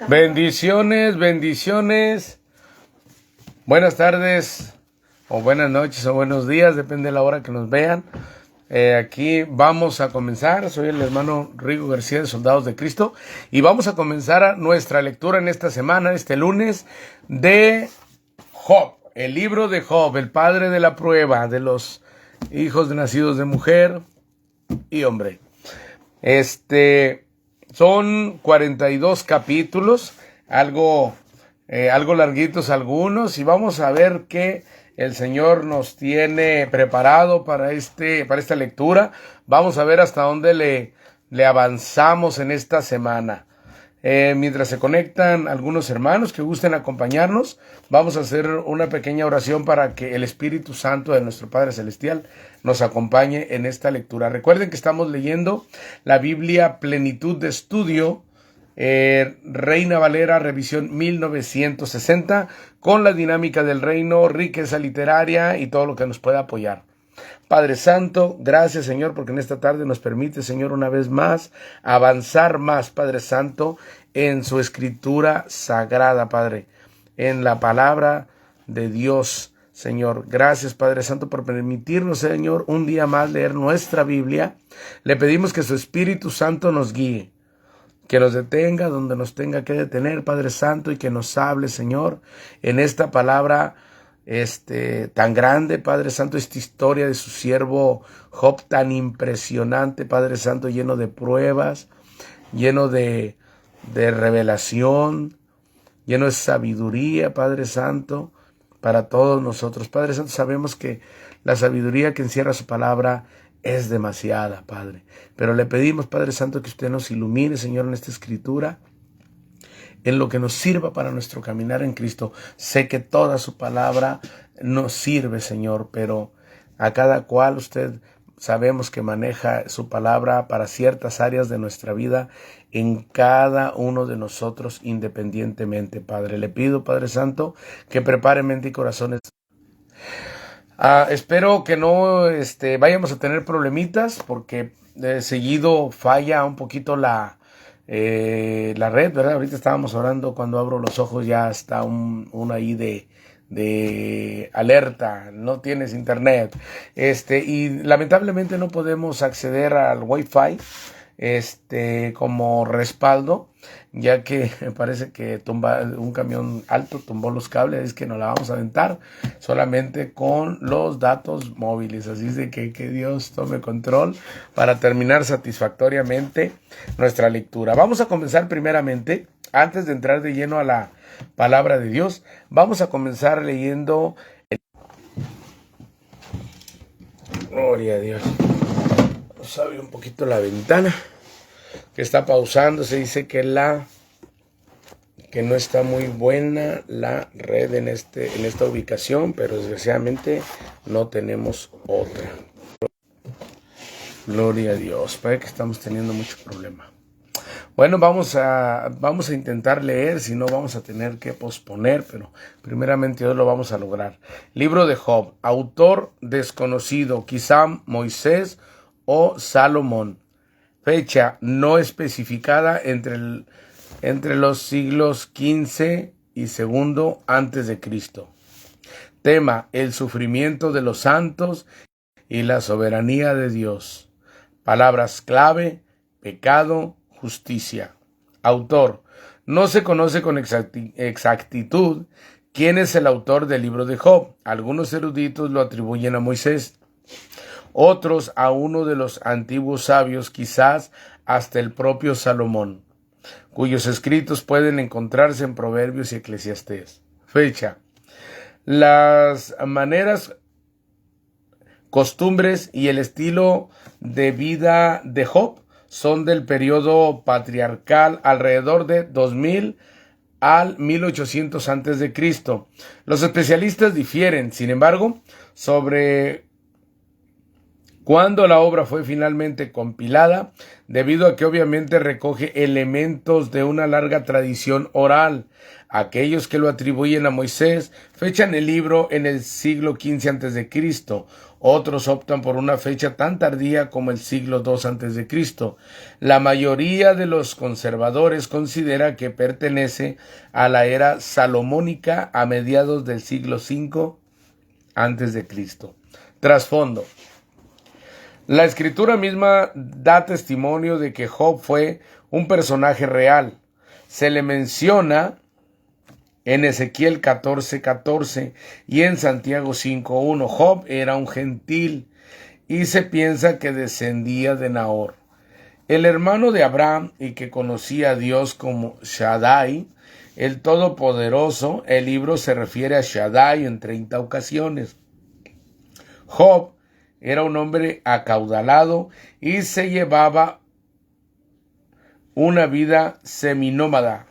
Bendiciones, bendiciones. Buenas tardes, o buenas noches, o buenos días, depende de la hora que nos vean. Aquí vamos a comenzar. Soy el hermano Rigo García de Soldados de Cristo y vamos a comenzar nuestra lectura en esta semana, este lunes, de Job, el libro de Job, el padre de la prueba de los hijos nacidos de mujer y hombre. Son 42 capítulos, algo larguitos algunos, y vamos a ver qué el Señor nos tiene preparado para esta lectura. Vamos a ver hasta dónde le avanzamos en esta semana. Mientras se conectan algunos hermanos que gusten acompañarnos, vamos a hacer una pequeña oración para que el Espíritu Santo de nuestro Padre Celestial nos acompañe en esta lectura. Recuerden que estamos leyendo la Biblia Plenitud de Estudio, Reina Valera, revisión 1960, con la dinámica del reino, riqueza literaria y todo lo que nos pueda apoyar. Padre Santo, gracias, Señor, porque en esta tarde nos permite, Señor, una vez más, avanzar más, Padre Santo, en su escritura sagrada, Padre, en la palabra de Dios, Señor. Gracias, Padre Santo, por permitirnos, Señor, un día más leer nuestra Biblia. Le pedimos que su Espíritu Santo nos guíe, que nos detenga donde nos tenga que detener, Padre Santo, y que nos hable, Señor, en esta palabra tan grande, Padre Santo, esta historia de su siervo Job tan impresionante, Padre Santo, lleno de pruebas, lleno de revelación, lleno de sabiduría, Padre Santo, para todos nosotros. Padre Santo, sabemos que la sabiduría que encierra su palabra es demasiada, Padre, pero le pedimos, Padre Santo, que usted nos ilumine, Señor, en esta escritura, en lo que nos sirva para nuestro caminar en Cristo. Sé que toda su palabra nos sirve, Señor, pero a cada cual usted sabemos que maneja su palabra para ciertas áreas de nuestra vida en cada uno de nosotros independientemente, Padre. Le pido, Padre Santo, que prepare mente y corazones. Espero que no vayamos a tener problemitas, porque seguido falla un poquito la red, ¿verdad? Ahorita estábamos orando, cuando abro los ojos ya está un ahí de alerta, no tienes internet, y lamentablemente no podemos acceder al Wi-Fi, como respaldo, ya que me parece que un camión alto tumbó los cables. Es que nos la vamos a aventar solamente con los datos móviles. Así es de que Dios tome control para terminar satisfactoriamente nuestra lectura. Vamos a comenzar primeramente, antes de entrar de lleno a la palabra de Dios, vamos a comenzar leyendo Gloria a Dios. Vamos a abrir un poquito la ventana, que está pausando. Se dice que no está muy buena la red en esta ubicación, pero desgraciadamente no tenemos otra. Gloria a Dios. Parece que estamos teniendo mucho problema. Bueno, vamos a intentar leer, si no vamos a tener que posponer, pero primeramente hoy lo vamos a lograr. Libro de Job, autor desconocido, quizá Moisés o Salomón. Fecha no especificada, entre los siglos XV y II antes de Cristo. Tema: el sufrimiento de los santos y la soberanía de Dios. Palabras clave: pecado, justicia. Autor: no se conoce con exactitud quién es el autor del libro de Job. Algunos eruditos lo atribuyen a Moisés, otros a uno de los antiguos sabios, quizás hasta el propio Salomón, cuyos escritos pueden encontrarse en Proverbios y Eclesiastés. Fecha: las maneras, costumbres y el estilo de vida de Job son del periodo patriarcal, alrededor de 2000 al 1800 antes de Cristo. Los especialistas difieren, sin embargo, sobre cuándo la obra fue finalmente compilada, debido a que obviamente recoge elementos de una larga tradición oral. Aquellos que lo atribuyen a Moisés fechan el libro en el siglo XV a.C., Otros optan por una fecha tan tardía como el siglo II a.C. La mayoría de los conservadores considera que pertenece a la era salomónica a mediados del siglo V a.C. Trasfondo. La escritura misma da testimonio de que Job fue un personaje real. Se le menciona en Ezequiel 14:14 y en Santiago 5:1. Job era un gentil y se piensa que descendía de Nahor, el hermano de Abraham, y que conocía a Dios como Shaddai, el Todopoderoso. El libro se refiere a Shaddai en 30 ocasiones. Job era un hombre acaudalado y se llevaba una vida seminómada.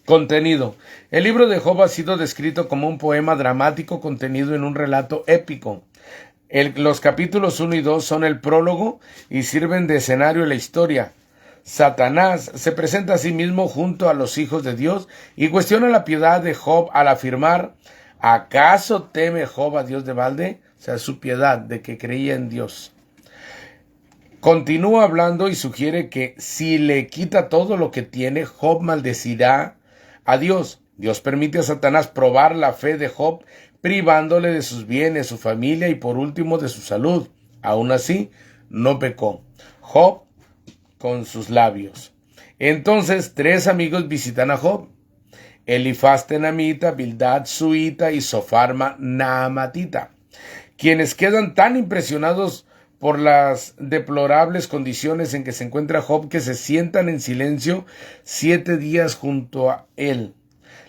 Contenido. El libro de Job ha sido descrito como un poema dramático contenido en un relato épico. Los capítulos 1 y 2 son el prólogo y sirven de escenario en la historia. Satanás se presenta a sí mismo junto a los hijos de Dios y cuestiona la piedad de Job al afirmar: ¿acaso teme Job a Dios de balde? O sea, su piedad de que creía en Dios. Continúa hablando y sugiere que si le quita todo lo que tiene, Job maldecirá a Dios. Dios permite a Satanás probar la fe de Job, privándole de sus bienes, su familia y por último de su salud. Aún así, no pecó Job con sus labios. Entonces 3 amigos visitan a Job: Elifaz tenamita, Bildad suita y Zophar naamatita, quienes quedan tan impresionados por las deplorables condiciones en que se encuentra Job que se sientan en silencio 7 días junto a él.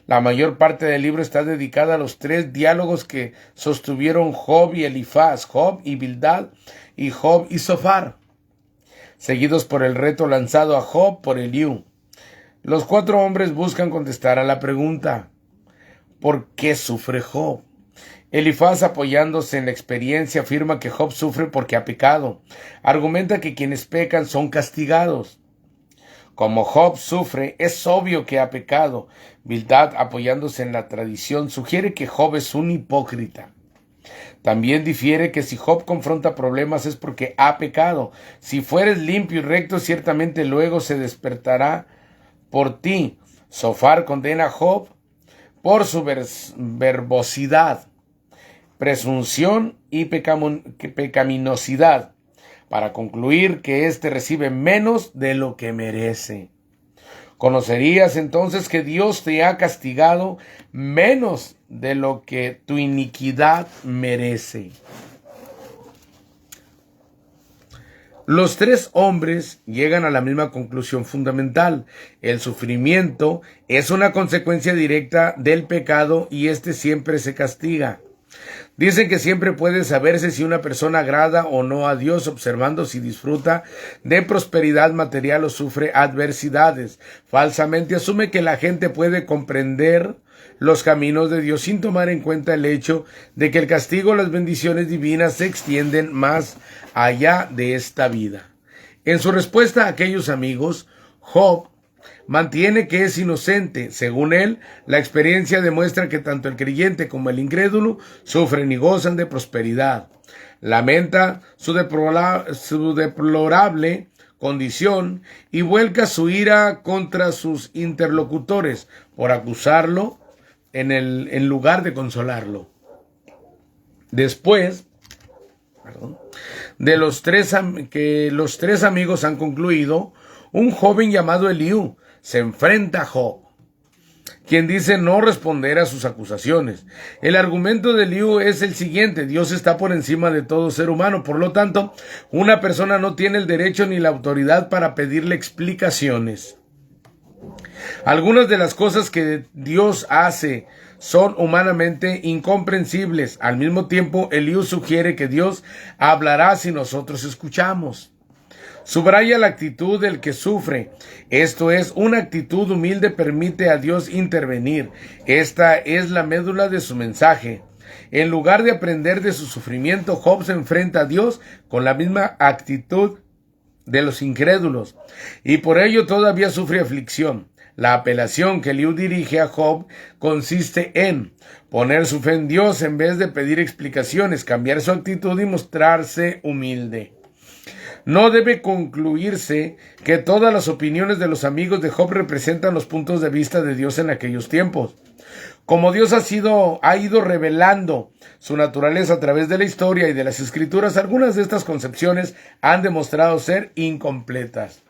La mayor parte del libro está dedicada a los 3 diálogos que sostuvieron Job y Elifaz, Job y Bildad y Job y Zophar, seguidos por el reto lanzado a Job por Eliú. Los 4 hombres buscan contestar a la pregunta: ¿por qué sufre Job? Elifaz, apoyándose en la experiencia, afirma que Job sufre porque ha pecado. Argumenta que quienes pecan son castigados. Como Job sufre, es obvio que ha pecado. Bildad, apoyándose en la tradición, sugiere que Job es un hipócrita. También difiere que si Job confronta problemas es porque ha pecado. Si fueres limpio y recto, ciertamente luego se despertará por ti. Zophar condena a Job por su verbosidad, presunción y pecaminosidad, para concluir que éste recibe menos de lo que merece. Conocerías entonces que Dios te ha castigado menos de lo que tu iniquidad merece. Los 3 hombres llegan a la misma conclusión fundamental: el sufrimiento es una consecuencia directa del pecado y éste siempre se castiga. Dicen que siempre puede saberse si una persona agrada o no a Dios observando si disfruta de prosperidad material o sufre adversidades. Falsamente asume que la gente puede comprender los caminos de Dios sin tomar en cuenta el hecho de que el castigo o las bendiciones divinas se extienden más allá de esta vida. En su respuesta a aquellos amigos, Job mantiene que es inocente. Según él, la experiencia demuestra que tanto el creyente como el incrédulo sufren y gozan de prosperidad. Lamenta su deplorable condición y vuelca su ira contra sus interlocutores por acusarlo en lugar de consolarlo. Después de los tres amigos han concluido, un joven llamado Eliú se enfrenta a Job, quien dice no responder a sus acusaciones. El argumento de Eliú es el siguiente: Dios está por encima de todo ser humano, por lo tanto, una persona no tiene el derecho ni la autoridad para pedirle explicaciones. Algunas de las cosas que Dios hace son humanamente incomprensibles. Al mismo tiempo, Eliú sugiere que Dios hablará si nosotros escuchamos. Subraya la actitud del que sufre. Esto es, una actitud humilde permite a Dios intervenir. Esta es la médula de su mensaje. En lugar de aprender de su sufrimiento, Job se enfrenta a Dios con la misma actitud de los incrédulos, y por ello todavía sufre aflicción. La apelación que Eliú dirige a Job consiste en poner su fe en Dios en vez de pedir explicaciones, cambiar su actitud y mostrarse humilde. No debe concluirse que todas las opiniones de los amigos de Job representan los puntos de vista de Dios en aquellos tiempos. Como Dios ha ido revelando su naturaleza a través de la historia y de las Escrituras, algunas de estas concepciones han demostrado ser incompletas.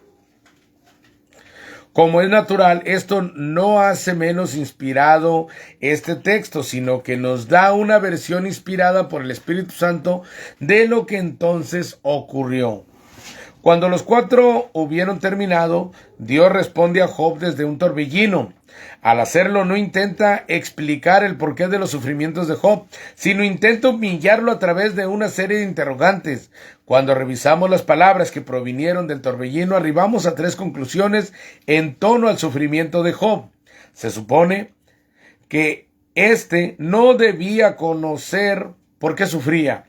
Como es natural, esto no hace menos inspirado este texto, sino que nos da una versión inspirada por el Espíritu Santo de lo que entonces ocurrió. Cuando los 4 hubieron terminado, Dios responde a Job desde un torbellino. Al hacerlo, no intenta explicar el porqué de los sufrimientos de Job, sino intenta humillarlo a través de una serie de interrogantes. Cuando revisamos las palabras que provinieron del torbellino, arribamos a 3 conclusiones en torno al sufrimiento de Job. Se supone que éste no debía conocer por qué sufría.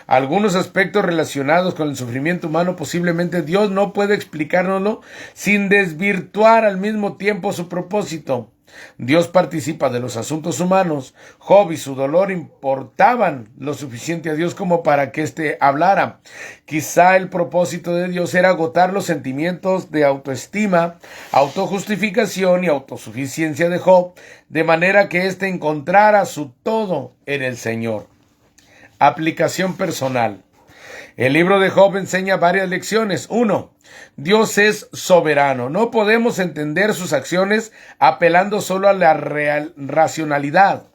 Algunos aspectos relacionados con el sufrimiento humano posiblemente Dios no puede explicárnoslo sin desvirtuar al mismo tiempo su propósito. Dios participa de los asuntos humanos. Job y su dolor importaban lo suficiente a Dios como para que éste hablara. Quizá el propósito de Dios era agotar los sentimientos de autoestima, autojustificación y autosuficiencia de Job, de manera que éste encontrara su todo en el Señor. Aplicación personal. El libro de Job enseña varias lecciones. 1. Dios es soberano. No podemos entender sus acciones apelando solo a la racionalidad.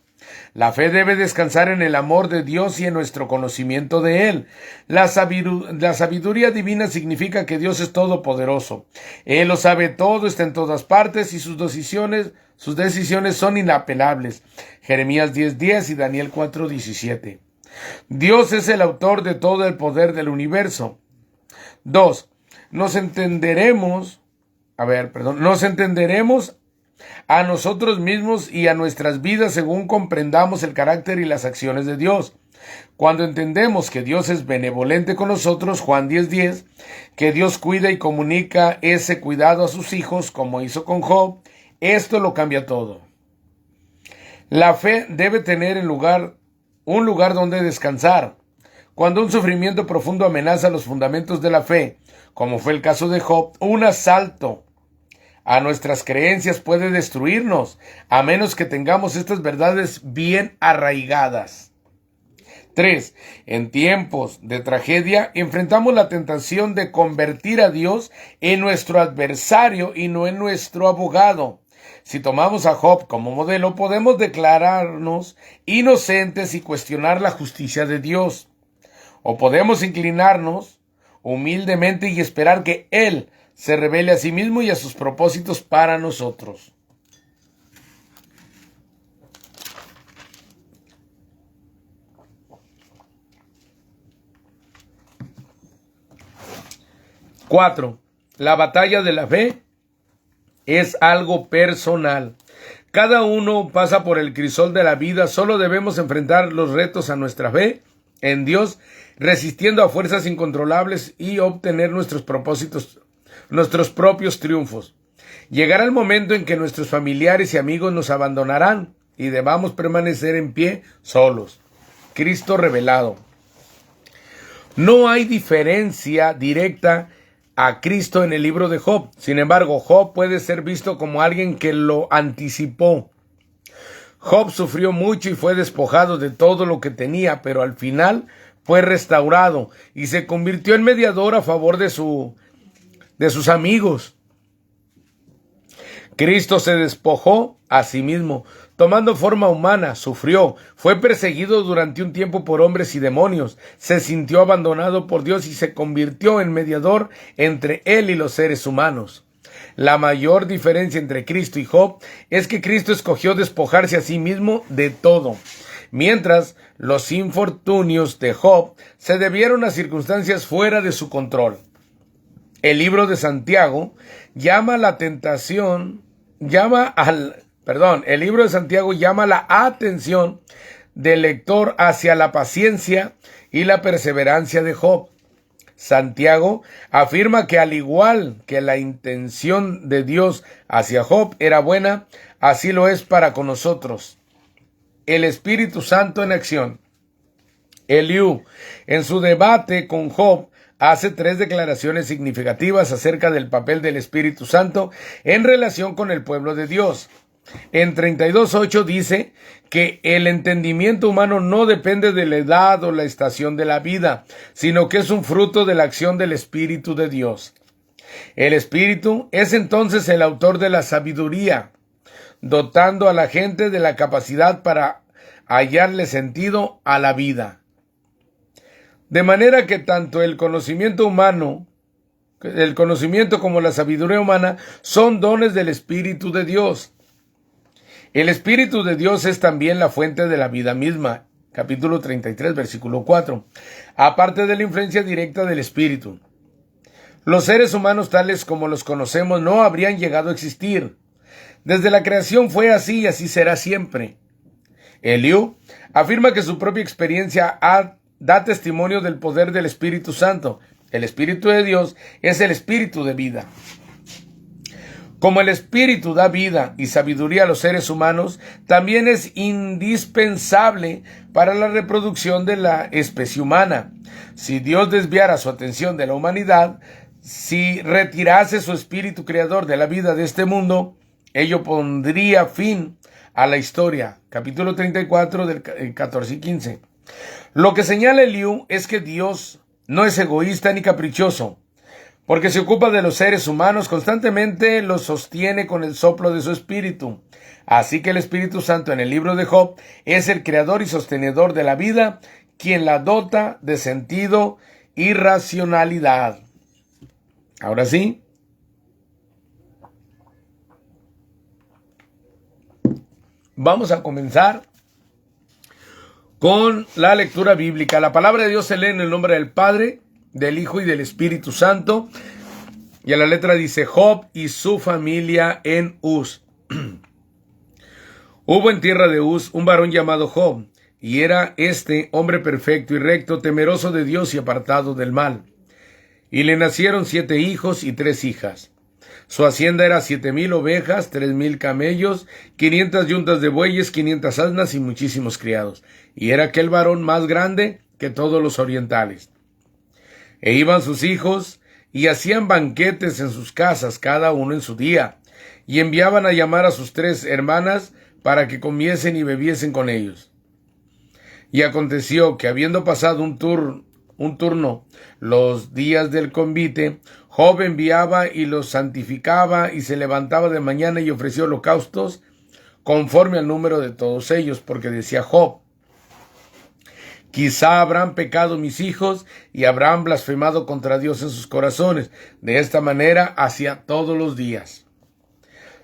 La fe debe descansar en el amor de Dios y en nuestro conocimiento de Él. La sabiduría divina significa que Dios es todopoderoso. Él lo sabe todo, está en todas partes y sus decisiones son inapelables. Jeremías 10:10 y Daniel 4:17. Dios es el autor de todo el poder del universo. 2. Nos entenderemos a nosotros mismos y a nuestras vidas según comprendamos el carácter y las acciones de Dios. Cuando entendemos que Dios es benevolente con nosotros, Juan 10:10, que Dios cuida y comunica ese cuidado a sus hijos, como hizo con Job, esto lo cambia todo. La fe debe tener un lugar donde descansar. Cuando un sufrimiento profundo amenaza los fundamentos de la fe, como fue el caso de Job, un asalto a nuestras creencias puede destruirnos, a menos que tengamos estas verdades bien arraigadas. 3. En tiempos de tragedia, enfrentamos la tentación de convertir a Dios en nuestro adversario y no en nuestro abogado. Si tomamos a Job como modelo, podemos declararnos inocentes y cuestionar la justicia de Dios. O podemos inclinarnos humildemente y esperar que Él se revele a sí mismo y a sus propósitos para nosotros. Cuatro. La batalla de la fe es algo personal. Cada uno pasa por el crisol de la vida. Solo debemos enfrentar los retos a nuestra fe en Dios, resistiendo a fuerzas incontrolables y obtener nuestros propios triunfos. Llegará el momento en que nuestros familiares y amigos nos abandonarán y debamos permanecer en pie solos. Cristo revelado. No hay diferencia directa a Cristo en el libro de Job. Sin embargo, Job puede ser visto como alguien que lo anticipó. Job sufrió mucho y fue despojado de todo lo que tenía, pero al final fue restaurado y se convirtió en mediador a favor de sus amigos. Cristo se despojó a sí mismo, tomando forma humana, sufrió, fue perseguido durante un tiempo por hombres y demonios, se sintió abandonado por Dios y se convirtió en mediador entre Él y los seres humanos. La mayor diferencia entre Cristo y Job es que Cristo escogió despojarse a sí mismo de todo, mientras los infortunios de Job se debieron a circunstancias fuera de su control. El libro de Santiago el libro de Santiago llama la atención del lector hacia la paciencia y la perseverancia de Job. Santiago afirma que al igual que la intención de Dios hacia Job era buena, así lo es para con nosotros. El Espíritu Santo en acción. Eliú, en su debate con Job, hace 3 declaraciones significativas acerca del papel del Espíritu Santo en relación con el pueblo de Dios. En 32:8 dice que el entendimiento humano no depende de la edad o la estación de la vida, sino que es un fruto de la acción del Espíritu de Dios. El Espíritu es entonces el autor de la sabiduría, dotando a la gente de la capacidad para hallarle sentido a la vida. De manera que tanto el conocimiento como la sabiduría humana son dones del Espíritu de Dios. El Espíritu de Dios es también la fuente de la vida misma. Capítulo 33, versículo 4. Aparte de la influencia directa del Espíritu, los seres humanos tales como los conocemos no habrían llegado a existir. Desde la creación fue así y así será siempre. Eliú afirma que su propia experiencia da testimonio del poder del Espíritu Santo. El Espíritu de Dios es el Espíritu de vida. Como el Espíritu da vida y sabiduría a los seres humanos, también es indispensable para la reproducción de la especie humana. Si Dios desviara su atención de la humanidad, si retirase su Espíritu creador de la vida de este mundo, ello pondría fin a la historia. Capítulo 34 del 14 y 15. Lo que señala Eliú es que Dios no es egoísta ni caprichoso, porque se ocupa de los seres humanos, constantemente los sostiene con el soplo de su Espíritu. Así que el Espíritu Santo en el libro de Job es el creador y sostenedor de la vida, quien la dota de sentido y racionalidad. Ahora sí, vamos a comenzar con la lectura bíblica. La palabra de Dios se lee en el nombre del Padre, del Hijo y del Espíritu Santo. Y a la letra dice: Job y su familia en Uz. Hubo en tierra de Uz un varón llamado Job, y era este hombre perfecto y recto, temeroso de Dios y apartado del mal. Y le nacieron 7 hijos y 3 hijas. Su hacienda era 7,000 ovejas, 3,000 camellos, 500 yuntas de bueyes, 500 asnas y muchísimos criados. Y era aquel varón más grande que todos los orientales. E iban sus hijos y hacían banquetes en sus casas, cada uno en su día, y enviaban a llamar a sus 3 hermanas para que comiesen y bebiesen con ellos. Y aconteció que, habiendo pasado un turno los días del convite, Job enviaba y los santificaba, y se levantaba de mañana y ofreció holocaustos conforme al número de todos ellos, porque decía Job: quizá habrán pecado mis hijos y habrán blasfemado contra Dios en sus corazones. De esta manera hacía todos los días.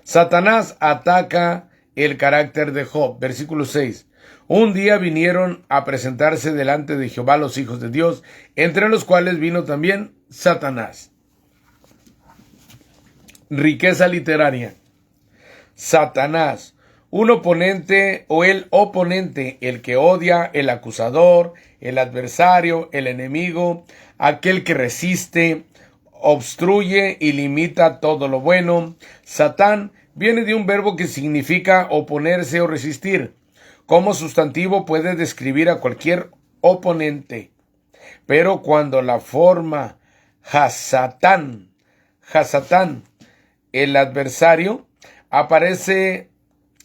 Satanás ataca el carácter de Job. Versículo 6. Un día vinieron a presentarse delante de Jehová los hijos de Dios, entre los cuales vino también Satanás. Riqueza literaria. Satanás, un oponente o el oponente, el que odia, el acusador, el adversario, el enemigo, aquel que resiste, obstruye y limita todo lo bueno. Satán viene de un verbo que significa oponerse o resistir. Como sustantivo puede describir a cualquier oponente. Pero cuando la forma Hasatán, el adversario, aparece,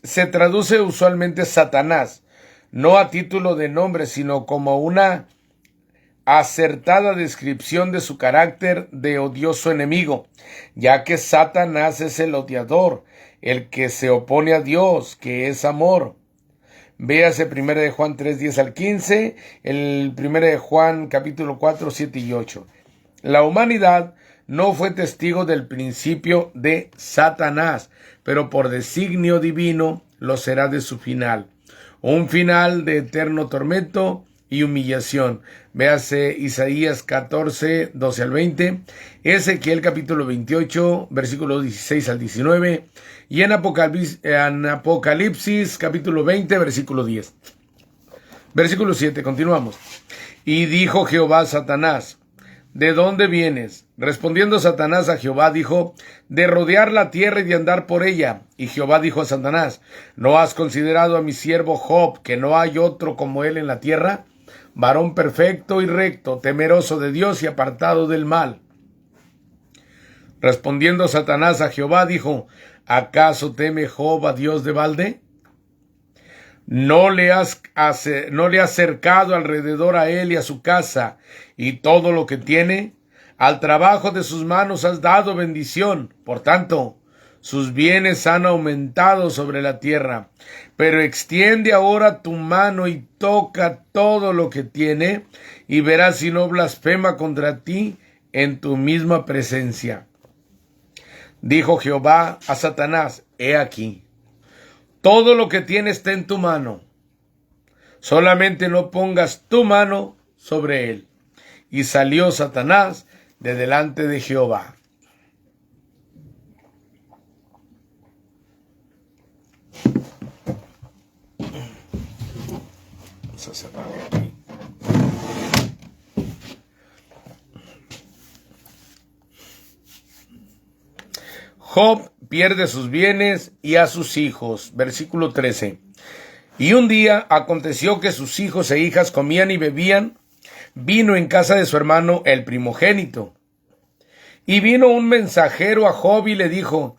se traduce usualmente Satanás, no a título de nombre, sino como una acertada descripción de su carácter de odioso enemigo, ya que Satanás es el odiador, el que se opone a Dios, que es amor. Véase 1 de Juan 3, 10 al 15, el 1 de Juan capítulo 4, 7 y 8. La humanidad no fue testigo del principio de Satanás, pero por designio divino lo será de su final. Un final de eterno tormento y humillación. Véase Isaías 14, 12 al 20, Ezequiel capítulo 28, versículos 16 al 19, y en Apocalipsis capítulo 20, versículo 10. Versículo 7, continuamos. Y dijo Jehová a Satanás: ¿de dónde vienes? Respondiendo Satanás a Jehová, dijo, de rodear la tierra y de andar por ella. Y Jehová dijo a Satanás, ¿no has considerado a mi siervo Job, que no hay otro como él en la tierra? Varón perfecto y recto, temeroso de Dios y apartado del mal. Respondiendo Satanás a Jehová, dijo, ¿acaso teme Job a Dios de balde? ¿No le has cercado alrededor a él y a su casa y todo lo que tiene? Al trabajo de sus manos has dado bendición. Por tanto, sus bienes han aumentado sobre la tierra. Pero extiende ahora tu mano y toca todo lo que tiene, y verás si no blasfema contra ti en tu misma presencia. Dijo Jehová a Satanás, he aquí, todo lo que tiene está en tu mano, solamente no pongas tu mano sobre él. Y salió Satanás de delante de Jehová. Vamos a cerrar aquí. Job pierde sus bienes y a sus hijos. Versículo 13. Y un día aconteció que sus hijos e hijas comían y bebían vino en casa de su hermano el primogénito. Y vino un mensajero a Job y le dijo,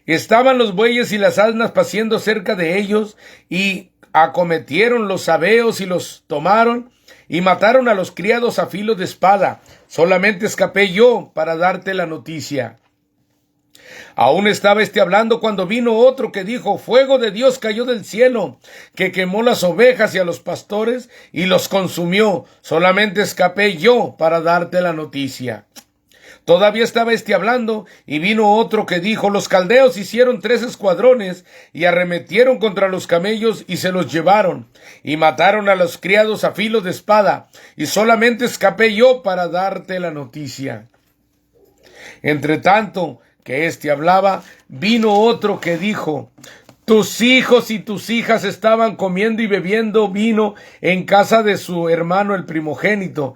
estaban los bueyes y las asnas paciendo cerca de ellos, y acometieron los sabeos y los tomaron, y mataron a los criados a filo de espada. Solamente escapé yo para darte la noticia. Aún estaba hablando cuando vino otro que dijo, fuego de Dios cayó del cielo, que quemó las ovejas y a los pastores y los consumió. Solamente escapé yo para darte la noticia. Todavía estaba hablando, y vino otro que dijo, los caldeos hicieron 3 escuadrones, y arremetieron contra los camellos, y se los llevaron, y mataron a los criados a filo de espada, y solamente escapé yo para darte la noticia. Entre tanto que hablaba, vino otro que dijo, tus hijos y tus hijas estaban comiendo y bebiendo vino en casa de su hermano el primogénito,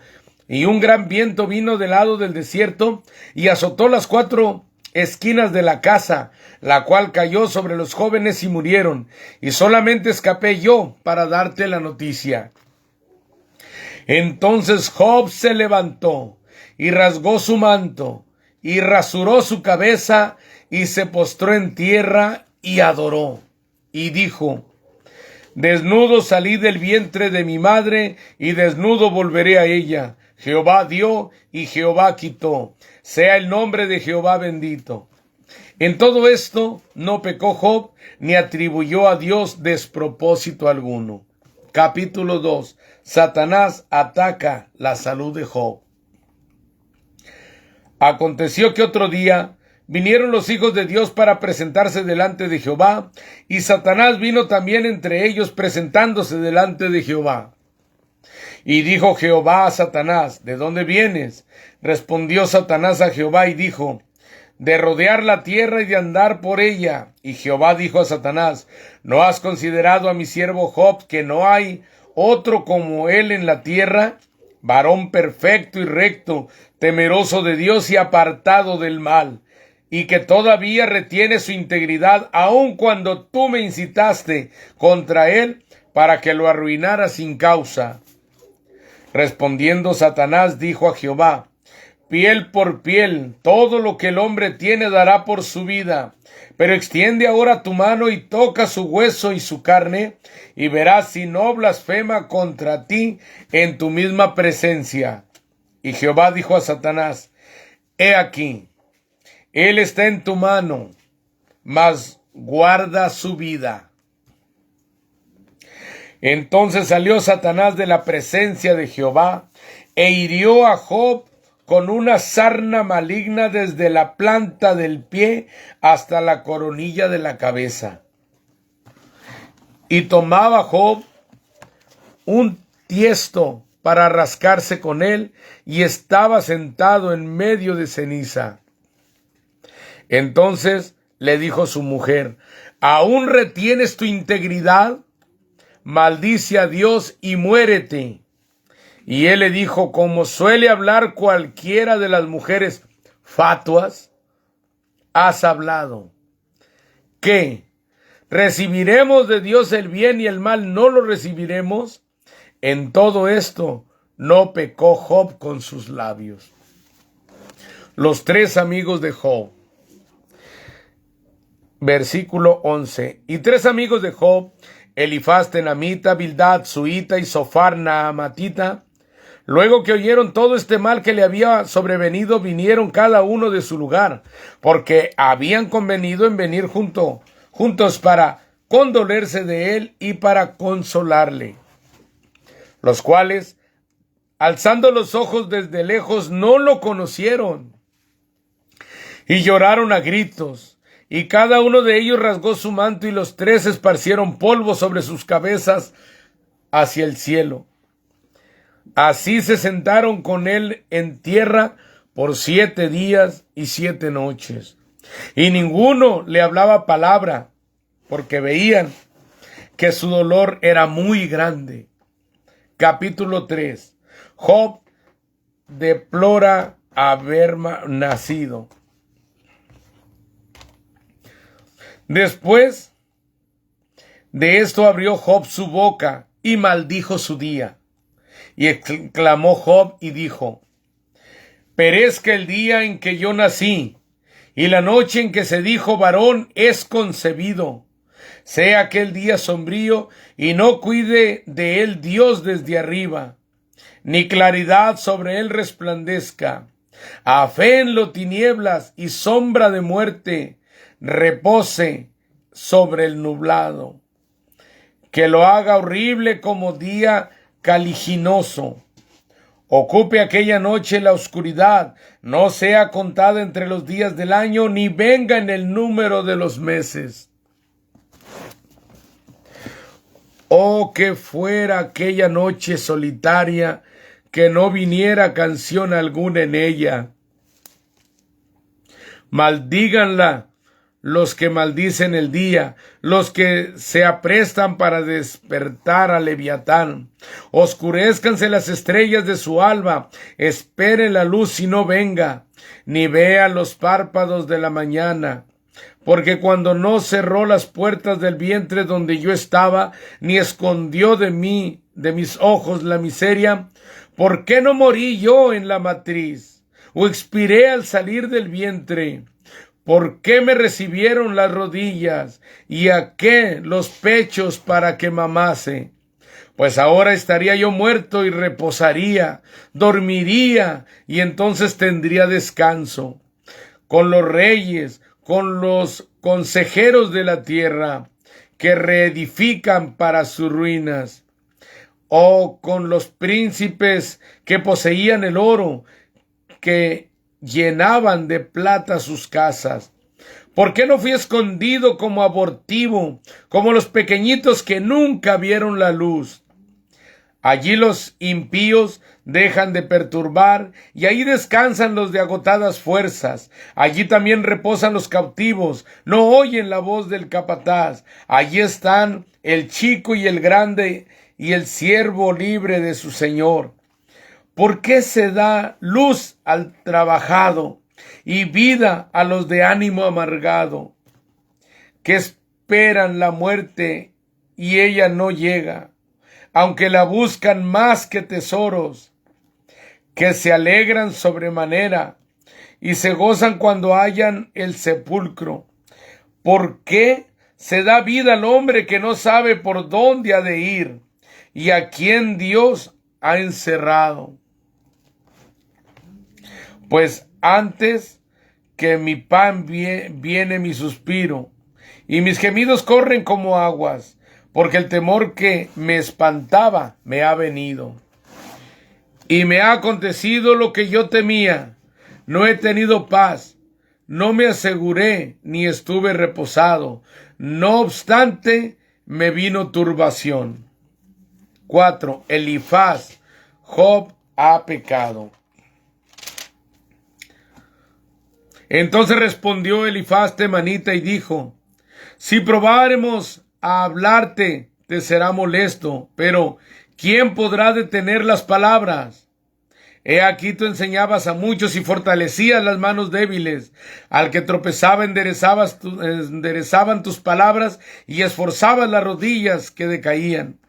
y un gran viento vino del lado del desierto y azotó las 4 esquinas de la casa, la cual cayó sobre los jóvenes y murieron, y solamente escapé yo para darte la noticia. Entonces Job se levantó y rasgó su manto y rasuró su cabeza y se postró en tierra y adoró. Y dijo, desnudo salí del vientre de mi madre y desnudo volveré a ella. Jehová dio y Jehová quitó. Sea el nombre de Jehová bendito. En todo esto no pecó Job ni atribuyó a Dios despropósito alguno. Capítulo 2. Satanás ataca la salud de Job. Aconteció que otro día vinieron los hijos de Dios para presentarse delante de Jehová, y Satanás vino también entre ellos presentándose delante de Jehová. Y dijo Jehová a Satanás, ¿de dónde vienes? Respondió Satanás a Jehová y dijo, de rodear la tierra y de andar por ella. Y Jehová dijo a Satanás, ¿no has considerado a mi siervo Job, que no hay otro como él en la tierra? Varón perfecto y recto, temeroso de Dios y apartado del mal, y que todavía retiene su integridad, aun cuando tú me incitaste contra él para que lo arruinara sin causa. Respondiendo Satanás dijo a Jehová, piel por piel, todo lo que el hombre tiene dará por su vida. Pero extiende ahora tu mano y toca su hueso y su carne, y verás si no blasfema contra ti en tu misma presencia. Y Jehová dijo a Satanás, he aquí, él está en tu mano, mas guarda su vida. Entonces salió Satanás de la presencia de Jehová, e hirió a Job con una sarna maligna desde la planta del pie hasta la coronilla de la cabeza. Y tomaba Job un tiesto para rascarse con él, y estaba sentado en medio de ceniza. Entonces le dijo su mujer, ¿aún retienes tu integridad? Maldice a Dios y muérete. Y él le dijo, como suele hablar cualquiera de las mujeres fatuas, has hablado. ¿Qué? ¿Recibiremos de Dios el bien y el mal no lo recibiremos? En todo esto no pecó Job con sus labios. Los tres amigos de Job. Versículo 11. Y tres amigos de Job, Elifaz tenamita, Bildad suita y Sofar naamatita, luego que oyeron todo este mal que le había sobrevenido, vinieron cada uno de su lugar, porque habían convenido en venir juntos para condolerse de él y para consolarle. Los cuales, alzando los ojos desde lejos, no lo conocieron y lloraron a gritos. Y cada uno de ellos rasgó su manto, y los tres esparcieron polvo sobre sus cabezas hacia el cielo. Así se sentaron con él en tierra por 7 días y 7 noches. Y ninguno le hablaba palabra, porque veían que su dolor era muy grande. Capítulo 3. Job deplora haber nacido. Después de esto abrió Job su boca y maldijo su día. Y exclamó Job y dijo: perezca el día en que yo nací, y la noche en que se dijo varón es concebido. Sea aquel día sombrío, y no cuide de él Dios desde arriba, ni claridad sobre él resplandezca. Aféenlo tinieblas y sombra de muerte, repose sobre el nublado. Que lo haga horrible como día caliginoso. Ocupe aquella noche la oscuridad, no sea contada entre los días del año, ni venga en el número de los meses. Oh, que fuera aquella noche solitaria, que no viniera canción alguna en ella. Maldíganla los que maldicen el día, los que se aprestan para despertar a Leviatán. Oscurezcanse las estrellas de su alba, esperen la luz y no venga, ni vea los párpados de la mañana. Porque cuando no cerró las puertas del vientre donde yo estaba, ni escondió de mí, de mis ojos, la miseria, ¿por qué no morí yo en la matriz, o expiré al salir del vientre? ¿Por qué me recibieron las rodillas, y a qué los pechos para que mamase? Pues ahora estaría yo muerto y reposaría, dormiría, y entonces tendría descanso. Con los reyes, con los consejeros de la tierra, que reedifican para sus ruinas. O con los príncipes que poseían el oro, que llenaban de plata sus casas. ¿Por qué no fui escondido como abortivo, como los pequeñitos que nunca vieron la luz? Allí los impíos dejan de perturbar, y ahí descansan los de agotadas fuerzas. Allí también reposan los cautivos, no oyen la voz del capataz. Allí están el chico y el grande, y el siervo libre de su señor. ¿Por qué se da luz al trabajado y vida a los de ánimo amargado, que esperan la muerte y ella no llega, aunque la buscan más que tesoros, que se alegran sobremanera y se gozan cuando hallan el sepulcro? ¿Por qué se da vida al hombre que no sabe por dónde ha de ir, y a quien Dios ha encerrado? Pues antes que mi pan viene mi suspiro, y mis gemidos corren como aguas, porque el temor que me espantaba me ha venido. Y me ha acontecido lo que yo temía. No he tenido paz, no me aseguré, ni estuve reposado. No obstante, me vino turbación. 4. Elifaz: Job ha pecado. Entonces respondió Elifaz temanita y dijo: si probáremos a hablarte, te será molesto, pero ¿quién podrá detener las palabras? He aquí tú enseñabas a muchos y fortalecías las manos débiles. Al que tropezaba enderezaban tus palabras y esforzabas las rodillas que decaían.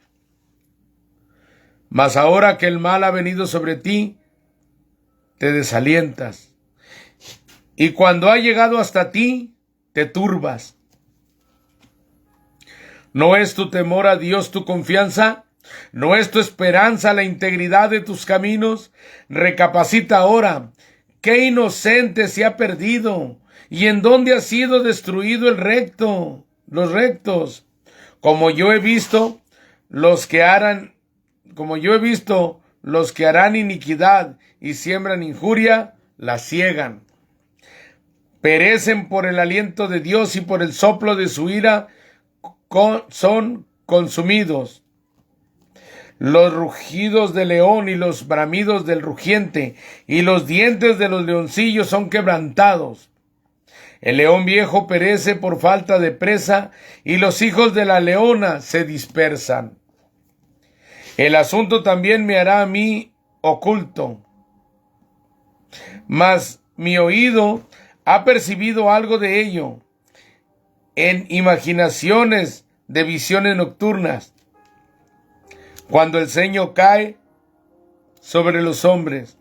Mas ahora que el mal ha venido sobre ti, te desalientas. Y cuando ha llegado hasta ti, te turbas. ¿No es tu temor a Dios tu confianza? ¿No es tu esperanza la integridad de tus caminos? Recapacita ahora. ¿Qué inocente se ha perdido? ¿Y en dónde ha sido destruido el recto? Los rectos. Como yo he visto los que harán iniquidad y siembran injuria, la ciegan. Perecen por el aliento de Dios y por el soplo de su ira son consumidos. Los rugidos del león y los bramidos del rugiente y los dientes de los leoncillos son quebrantados. El león viejo perece por falta de presa y los hijos de la leona se dispersan. El asunto también me hará a mí oculto, mas mi oído ha percibido algo de ello en imaginaciones de visiones nocturnas, cuando el ceño cae sobre los hombres.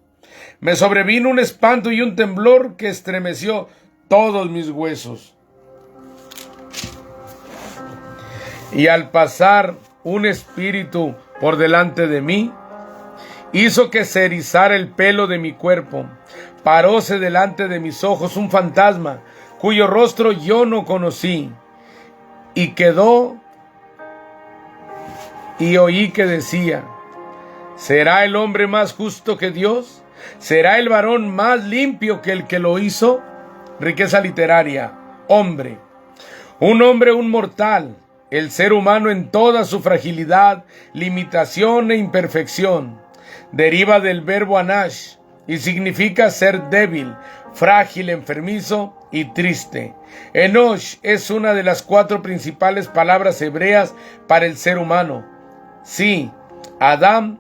Me sobrevino un espanto y un temblor que estremeció todos mis huesos. Y al pasar un espíritu por delante de mí, hizo que se erizara el pelo de mi cuerpo. Paróse delante de mis ojos un fantasma, cuyo rostro yo no conocí. Y oí que decía: ¿será el hombre más justo que Dios? ¿Será el varón más limpio que el que lo hizo? Riqueza literaria. Hombre. Un hombre, un mortal. El ser humano en toda su fragilidad, limitación e imperfección. Deriva del verbo anash y significa ser débil, frágil, enfermizo y triste. Enosh es una de las 4 principales palabras hebreas para el ser humano. Sí, Adán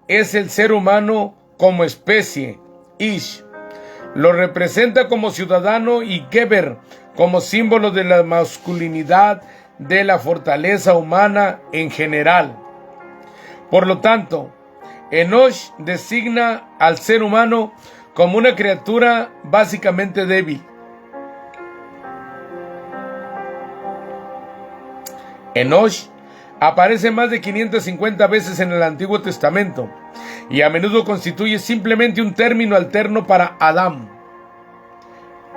es el ser humano como especie. Ish lo representa como ciudadano y Geber como símbolo de la masculinidad, de la fortaleza humana en general. Por lo tanto, Enosh designa al ser humano como una criatura básicamente débil. Enosh aparece más de 550 veces en el Antiguo Testamento y a menudo constituye simplemente un término alterno para Adán.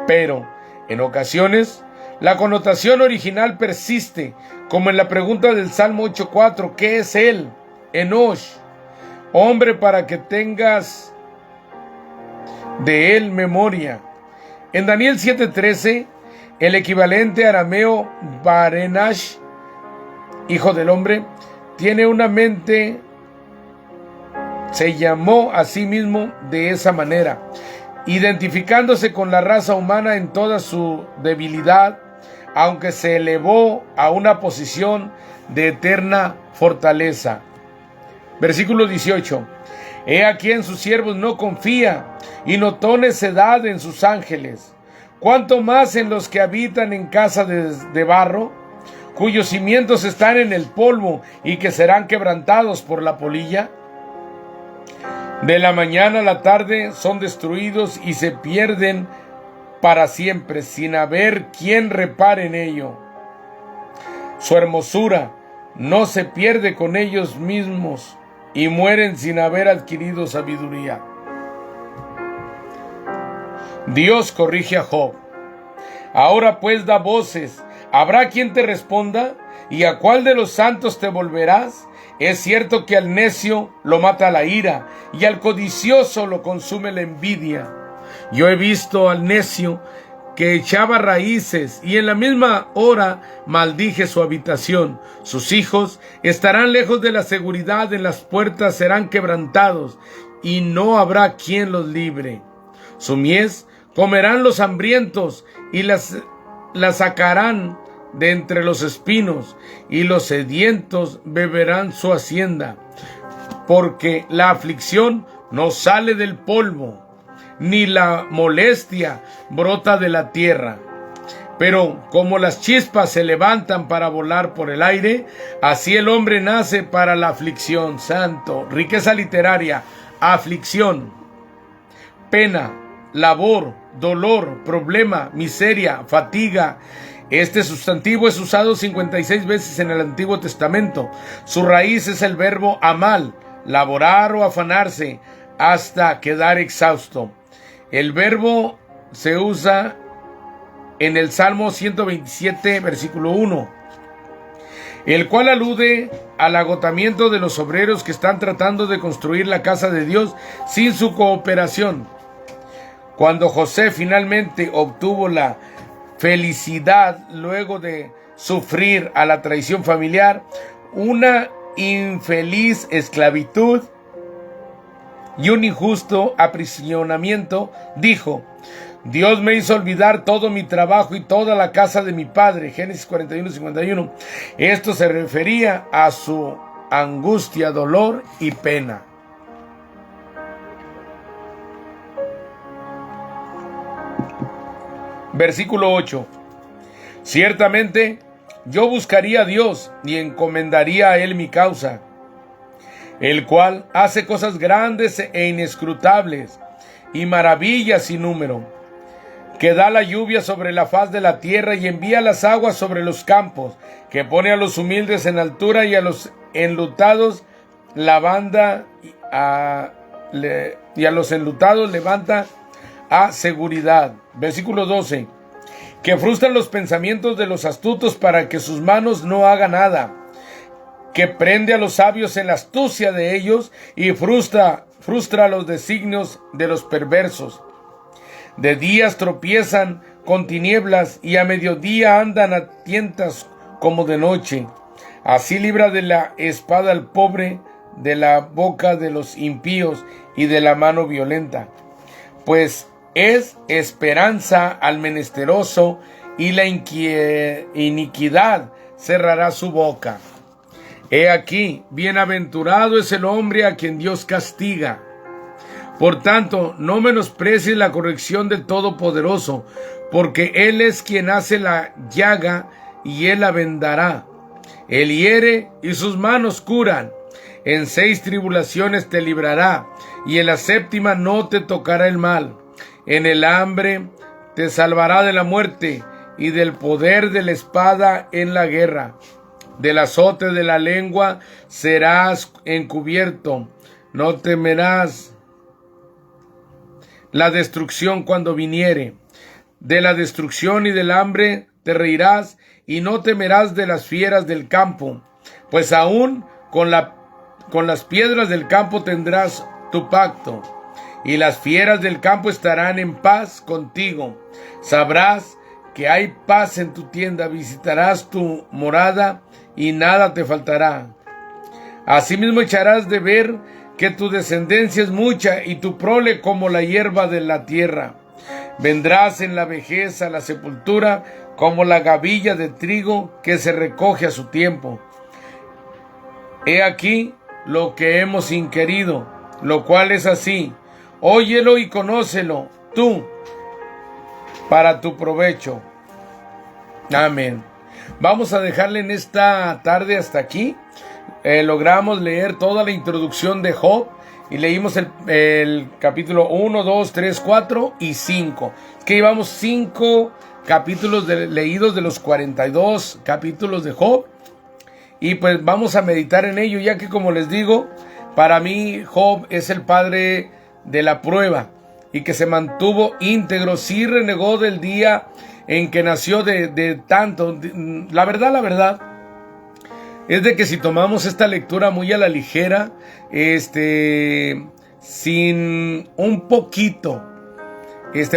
Pero, en ocasiones, la connotación original persiste, como en la pregunta del Salmo 8:4, ¿qué es él? Enosh, hombre, para que tengas de él memoria. En Daniel 7:13, el equivalente arameo Barenash, hijo del hombre, tiene una mente, se llamó a sí mismo de esa manera, identificándose con la raza humana en toda su debilidad, aunque se elevó a una posición de eterna fortaleza. Versículo 18. He aquí en sus siervos no confía, y notó necedad en sus ángeles. ¿Cuánto más en los que habitan en casa de barro, cuyos cimientos están en el polvo y que serán quebrantados por la polilla? De la mañana a la tarde son destruidos y se pierden para siempre, sin haber quien repare en ello. Su hermosura no se pierde con ellos mismos y mueren sin haber adquirido sabiduría. Dios corrige a Job. Ahora pues da voces. ¿Habrá quien te responda? ¿Y a cuál de los santos te volverás? Es cierto que al necio lo mata la ira y al codicioso lo consume la envidia. Yo he visto al necio que echaba raíces y en la misma hora maldije su habitación. Sus hijos estarán lejos de la seguridad, en las puertas serán quebrantados y no habrá quien los libre. Su mies comerán los hambrientos y la sacarán de entre los espinos, y los sedientos beberán su hacienda. porque la aflicción no sale del polvo, ni la molestia brota de la tierra. Pero como las chispas se levantan para volar por el aire, así el hombre nace para la aflicción. Santo, riqueza literaria, aflicción, pena, labor, dolor, problema, miseria, fatiga. Este sustantivo es usado 56 veces en el Antiguo Testamento. Su raíz es el verbo amal, laborar o afanarse hasta quedar exhausto. El verbo se usa en el Salmo 127, versículo 1, el cual alude al agotamiento de los obreros que están tratando de construir la casa de Dios sin su cooperación. Cuando José finalmente obtuvo la felicidad luego de sufrir a la traición familiar, una infeliz esclavitud y un injusto aprisionamiento, dijo: Dios me hizo olvidar todo mi trabajo y toda la casa de mi padre. Génesis 41, 51. Esto se refería a su angustia, dolor y pena. Versículo 8. Ciertamente yo buscaría a Dios y encomendaría a Él mi causa, el cual hace cosas grandes e inescrutables y maravillas sin número, que da la lluvia sobre la faz de la tierra y envía las aguas sobre los campos, que pone a los humildes en altura y a los enlutados levanta a seguridad. Versículo 12. Que frustran los pensamientos de los astutos para que sus manos no hagan nada, que prende a los sabios en la astucia de ellos y frustra los designios de los perversos. De días tropiezan con tinieblas y a mediodía andan a tientas como de noche. Así libra de la espada al pobre, de la boca de los impíos y de la mano violenta. Pues es esperanza al menesteroso y la iniquidad cerrará su boca. He aquí, bienaventurado es el hombre a quien Dios castiga. Por tanto, no menosprecies la corrección del Todopoderoso, porque Él es quien hace la llaga y Él la vendará. Él hiere y sus manos curan. En 6 tribulaciones te librará, y en la 7ª no te tocará el mal. En el hambre te salvará de la muerte y del poder de la espada en la guerra. Del azote de la lengua serás encubierto. No temerás la destrucción cuando viniere. De la destrucción y del hambre te reirás y no temerás de las fieras del campo, pues aún con las piedras del campo tendrás tu pacto, y las fieras del campo estarán en paz contigo. Sabrás que hay paz en tu tienda, visitarás tu morada y nada te faltará. Asimismo echarás de ver que tu descendencia es mucha y tu prole como la hierba de la tierra. Vendrás en la vejez a la sepultura como la gavilla de trigo que se recoge a su tiempo. He aquí lo que hemos inquirido, lo cual es así. Óyelo y conócelo tú para tu provecho. Amén. Vamos a dejarle en esta tarde hasta aquí. Logramos leer toda la introducción de Job y leímos el capítulo 1, 2, 3, 4 y 5. Es que llevamos 5 capítulos leídos de los 42 capítulos de Job, y pues vamos a meditar en ello, ya que, como les digo, para mí Job es el padre de la prueba y que se mantuvo íntegro, sí renegó del día en que nació de tanto. La verdad es de que si tomamos esta lectura muy a la ligera, sin un poquito,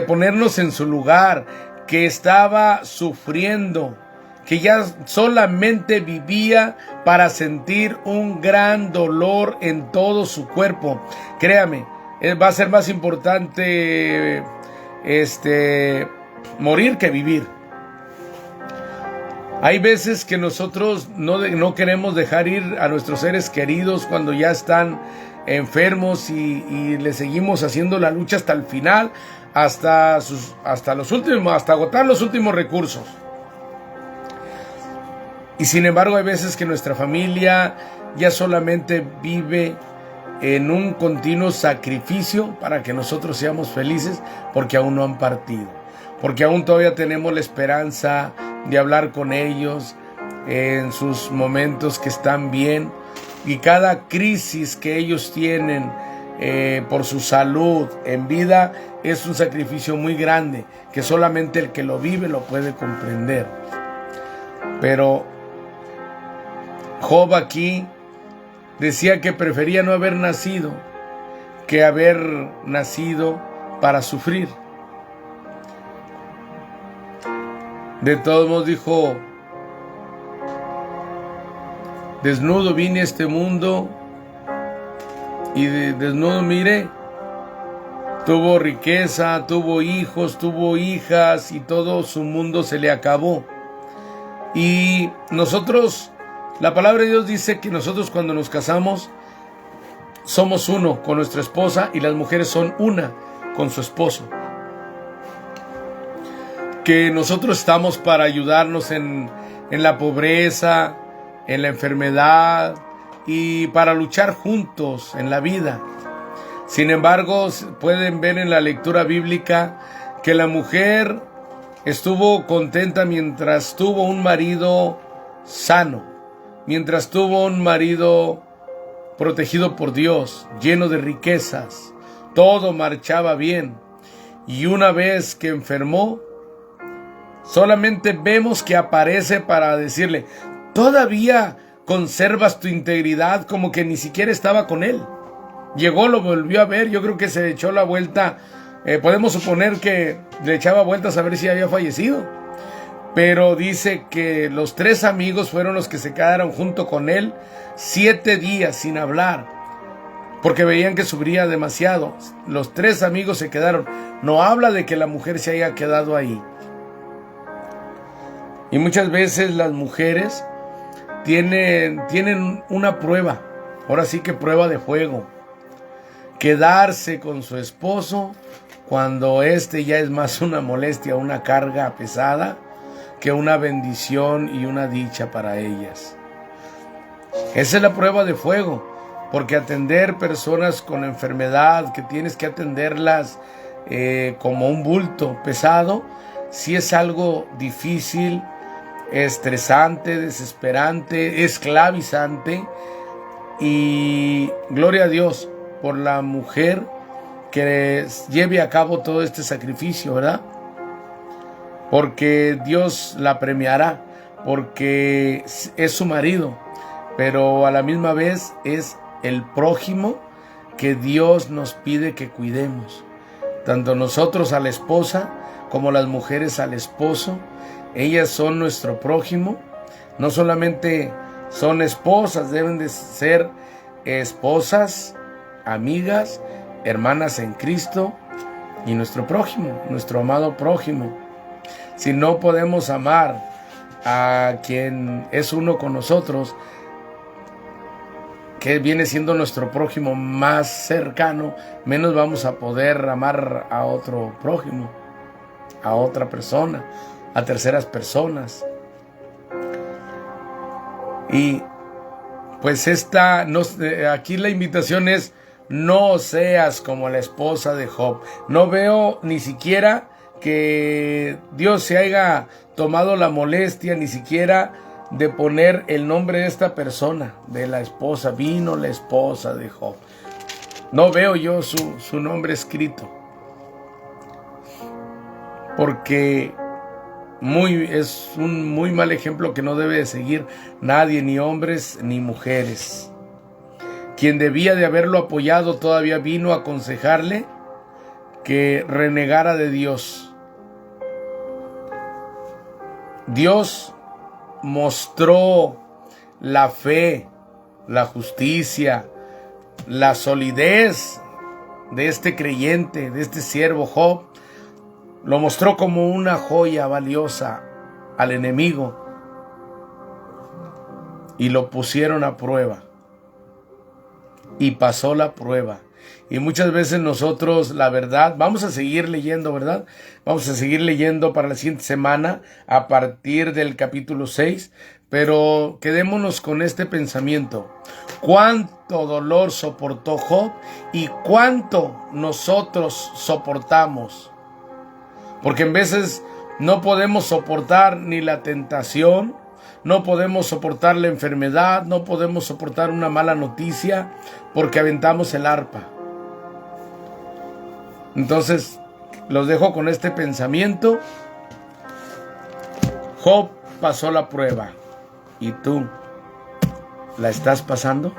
ponernos en su lugar, que estaba sufriendo, que ya solamente vivía para sentir un gran dolor en todo su cuerpo. Créame, va a ser más importante morir que vivir. Hay veces que nosotros no queremos dejar ir a nuestros seres queridos cuando ya están enfermos y le seguimos haciendo la lucha hasta el final, hasta agotar los últimos recursos. Y sin embargo hay veces que nuestra familia ya solamente vive en un continuo sacrificio para que nosotros seamos felices, porque aún no han partido, porque aún todavía tenemos la esperanza de hablar con ellos en sus momentos que están bien, y cada crisis que ellos tienen por su salud en vida es un sacrificio muy grande que solamente el que lo vive lo puede comprender. Pero Job aquí decía que prefería no haber nacido que haber nacido para sufrir. De todos modos dijo: desnudo vine a este mundo y desnudo miré. Tuvo riqueza, tuvo hijos, tuvo hijas, y todo su mundo se le acabó. Y nosotros, la palabra de Dios dice que nosotros cuando nos casamos somos uno con nuestra esposa, y las mujeres son una con su esposo. Que nosotros estamos para ayudarnos en la pobreza, en la enfermedad, y para luchar juntos en la vida. Sin embargo, pueden ver en la lectura bíblica que la mujer estuvo contenta mientras tuvo un marido sano, mientras tuvo un marido protegido por Dios, lleno de riquezas, todo marchaba bien. Y una vez que enfermó, solamente vemos que aparece para decirle: todavía conservas tu integridad, como que ni siquiera estaba con él. Llegó, lo volvió a ver, yo creo que se echó la vuelta, podemos suponer que le echaba vueltas a ver si había fallecido. Pero dice que los 3 amigos fueron los que se quedaron junto con él 7 días sin hablar, porque veían que sufría demasiado. Los 3 amigos se quedaron. No habla de que la mujer se haya quedado ahí. Y muchas veces las mujeres tienen una prueba, ahora sí que prueba de fuego: quedarse con su esposo cuando ya es más una molestia, una carga pesada, que una bendición y una dicha para ellas. Esa es la prueba de fuego, porque atender personas con enfermedad, que tienes que atenderlas como un bulto pesado, sí es algo difícil, estresante, desesperante, esclavizante. Y gloria a Dios por la mujer que lleve a cabo todo este sacrificio, ¿verdad? Porque Dios la premiará, porque es su marido, pero a la misma vez es el prójimo que Dios nos pide que cuidemos. Tanto nosotros a la esposa como las mujeres al esposo. Ellas son nuestro prójimo. No solamente son esposas, deben de ser esposas, amigas, hermanas en Cristo, y nuestro prójimo, nuestro amado prójimo. Si no podemos amar a quien es uno con nosotros, que viene siendo nuestro prójimo más cercano, menos vamos a poder amar a otro prójimo, a otra persona, a terceras personas. Y pues aquí la invitación es: no seas como la esposa de Job. No veo ni siquiera que Dios se haya tomado la molestia ni siquiera de poner el nombre de esta persona, de la esposa. Vino la esposa de Job. No veo yo su nombre escrito, porque es un muy mal ejemplo que no debe de seguir nadie, ni hombres ni mujeres. Quien debía de haberlo apoyado todavía vino a aconsejarle que renegara de Dios. Dios mostró la fe, la justicia, la solidez de este creyente, de este siervo Job. Lo mostró como una joya valiosa al enemigo. y lo pusieron a prueba y pasó la prueba. Y muchas veces nosotros, la verdad, vamos a seguir leyendo, ¿verdad? Vamos a seguir leyendo para la siguiente semana a partir del capítulo 6, pero quedémonos con este pensamiento. ¿Cuánto dolor soportó Job y cuánto nosotros soportamos? Porque en veces no podemos soportar ni la tentación, no podemos soportar la enfermedad, no podemos soportar una mala noticia porque aventamos el arpa. Entonces, los dejo con este pensamiento. Job pasó la prueba. ¿Y tú la estás pasando?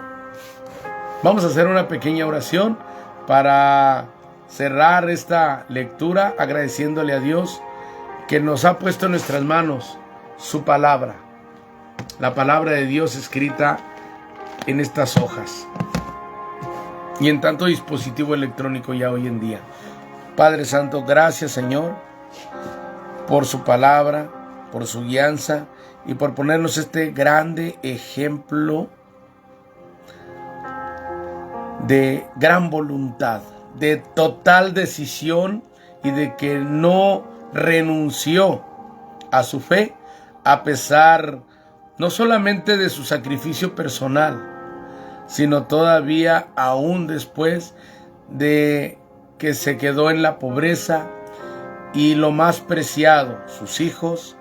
Vamos a hacer una pequeña oración para cerrar esta lectura agradeciéndole a Dios que nos ha puesto en nuestras manos su palabra. La palabra de Dios escrita en estas hojas y en tanto dispositivo electrónico ya hoy en día. Padre Santo, gracias Señor por su palabra, por su guianza y por ponernos este grande ejemplo de gran voluntad, de total decisión y de que no renunció a su fe a pesar no solamente de su sacrificio personal, sino todavía aún después de que se quedó en la pobreza y lo más preciado, sus hijos,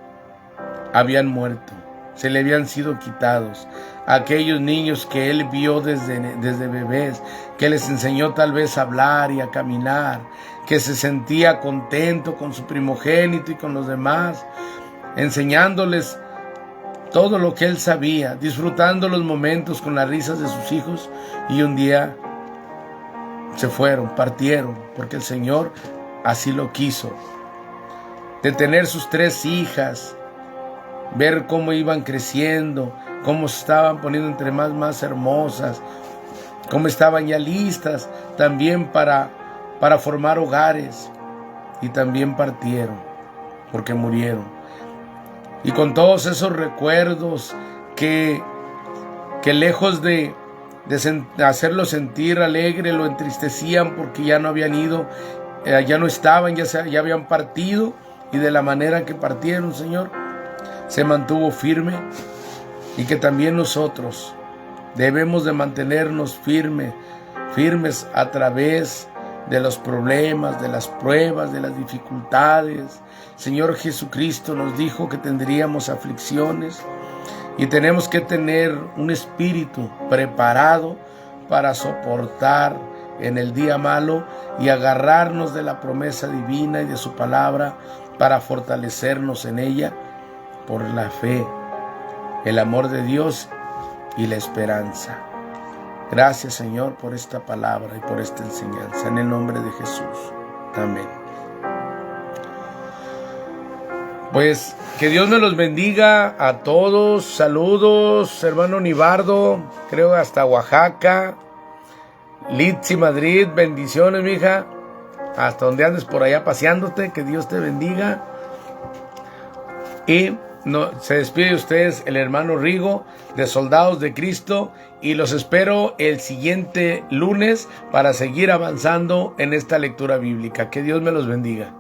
habían muerto, se le habían sido quitados. Aquellos niños que él vio desde bebés, que les enseñó tal vez a hablar y a caminar, que se sentía contento con su primogénito y con los demás, enseñándoles todo lo que él sabía, disfrutando los momentos con las risas de sus hijos, y un día se fueron, partieron, porque el Señor así lo quiso. De tener sus 3 hijas, ver cómo iban creciendo, cómo se estaban poniendo entre más hermosas, cómo estaban ya listas también para formar hogares, y también partieron, porque murieron. Y con todos esos recuerdos que lejos de hacerlo sentir alegre, lo entristecían porque ya no habían ido, ya no estaban, ya habían partido, y de la manera que partieron, Señor, se mantuvo firme, y que también nosotros debemos de mantenernos firmes a través de los problemas, de las pruebas, de las dificultades. Señor Jesucristo nos dijo que tendríamos aflicciones y tenemos que tener un espíritu preparado para soportar en el día malo y agarrarnos de la promesa divina y de su palabra para fortalecernos en ella por la fe, el amor de Dios y la esperanza. Gracias, Señor, por esta palabra y por esta enseñanza. En el nombre de Jesús. Amén. Pues que Dios me los bendiga a todos. Saludos, hermano Nibardo, creo hasta Oaxaca. Litsi, Madrid, bendiciones, mija. Hasta donde andes por allá paseándote, que Dios te bendiga. Y se despide de ustedes el hermano Rigo de Soldados de Cristo, y los espero el siguiente lunes para seguir avanzando en esta lectura bíblica. Que Dios me los bendiga.